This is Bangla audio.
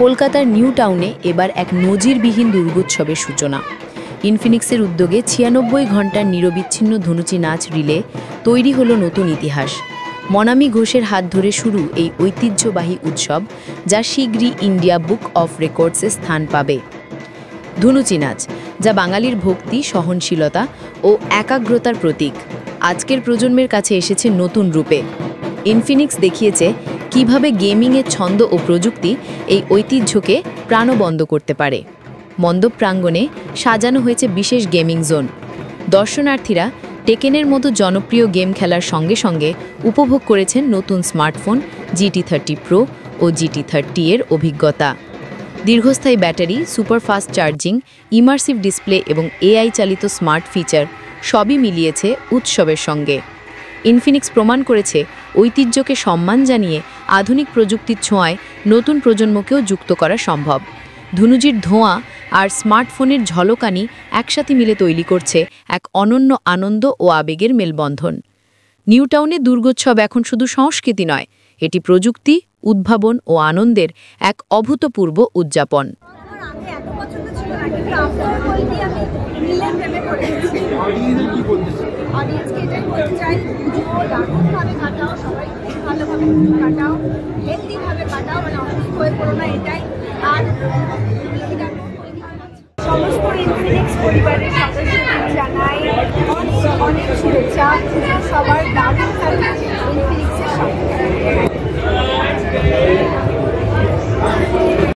কলকাতার নিউ টাউনে এবার এক নজিরবিহীন দুর্গোৎসবের সূচনা। ইনফিনিক্সের উদ্যোগে ৯৬ ঘন্টার নিরবিচ্ছিন্ন ধনুচি নাচ রিলে তৈরি হলো নতুন ইতিহাস। মনামি ঘোষের হাত ধরে শুরু এই ঐতিহ্যবাহী উৎসব, যা শীঘ্রই ইন্ডিয়া বুক অফ রেকর্ডসে স্থান পাবে। ধনুচি নাচ, যা বাঙালির ভক্তি, সহনশীলতা ও একাগ্রতার প্রতীক, আজকের প্রজন্মের কাছে এসেছে নতুন রূপে। ইনফিনিক্স দেখিয়েছে কিভাবে গেমিংয়ের ছন্দ ও প্রযুক্তি এই ঐতিহ্যকে প্রাণবন্ত করতে পারে। মণ্ডপ প্রাঙ্গণে সাজানো হয়েছে বিশেষ গেমিং জোন। দর্শনার্থীরা টেকেনের মতো জনপ্রিয় গেম খেলার সঙ্গে সঙ্গে উপভোগ করেছেন নতুন স্মার্টফোন GT30 Pro ও GT30 এর অভিজ্ঞতা। দীর্ঘস্থায়ী battery, superfast charging, immersive display এবং AI চালিত স্মার্ট ফিচার সবই মিলিয়েছে উৎসবের সঙ্গে। ইনফিনিক্স প্রমাণ করেছে ঐতিহ্যকে সম্মান জানিয়ে আধুনিক প্রযুক্তির ছোঁয়ায় নতুন প্রজন্মকেও যুক্ত করা সম্ভব। ধনুজির ধোঁয়া আর স্মার্টফোনের ঝলকানি একসাথে মিলে তৈরি করছে এক অনন্য আনন্দ ও আবেগের মেলবন্ধন। নিউ টাউনে দুর্গোৎসব এখন শুধু সংস্কৃতি নয়, এটি প্রযুক্তি, উদ্ভাবন ও আনন্দের এক অভূতপূর্ব উদযাপন। অডিয়েন্সকে এটাই বলতে চাই, পুজো দারুণভাবে কাটাও, সবাই খুব ভালোভাবে কাটাও, হেলদিভাবে কাটাও, মানে অসুস্থ হয়ে পড়ো না, এটাই। আর সমস্ত ইনফিনিক্স পরিবারের সদস্যদের জানাই অনেক অনেক শুভেচ্ছা। সবার দারুণ থাকবে ইনফিনিক্সের সঙ্গে।